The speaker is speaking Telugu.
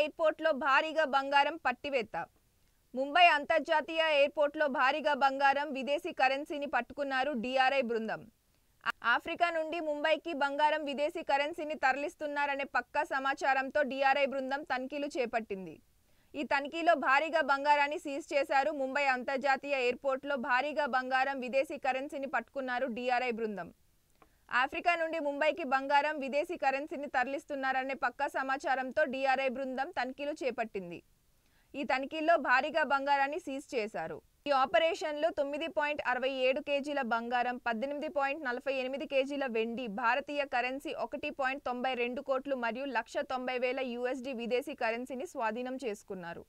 ఎయిర్పోర్ట్లో భారీగా బంగారం పట్టివేత. ముంబై అంతర్జాతీయ ఎయిర్పోర్ట్లో భారీగా బంగారం, విదేశీ కరెన్సీని పట్టుకున్నారు డీఆర్ఐ బృందం. ఆఫ్రికా నుండి ముంబైకి బంగారం, విదేశీ కరెన్సీని తరలిస్తున్నారనే పక్కా సమాచారంతో డీఆర్ఐ బృందం తనిఖీలు చేపట్టింది. ఈ తనిఖీలో భారీగా బంగారాన్ని సీజ్ చేశారు. ముంబై అంతర్జాతీయ ఎయిర్పోర్ట్లో భారీగా బంగారం, విదేశీ కరెన్సీని పట్టుకున్నారు డీఆర్ఐ బృందం. ఆఫ్రికా నుండి ముంబైకి బంగారం, విదేశీ కరెన్సీని తరలిస్తున్నారనే పక్కా సమాచారంతో డీఆర్ఐ బృందం తనిఖీలు చేపట్టింది. ఈ తనిఖీల్లో భారీగా బంగారాన్ని సీజ్ చేశారు. ఈ ఆపరేషన్లో 9.67 కేజీల బంగారం, 18.48 కేజీల వెండి, భారతీయ కరెన్సీ 1.92 కోట్లు మరియు $1,90,000 USD విదేశీ కరెన్సీని స్వాధీనం చేసుకున్నారు.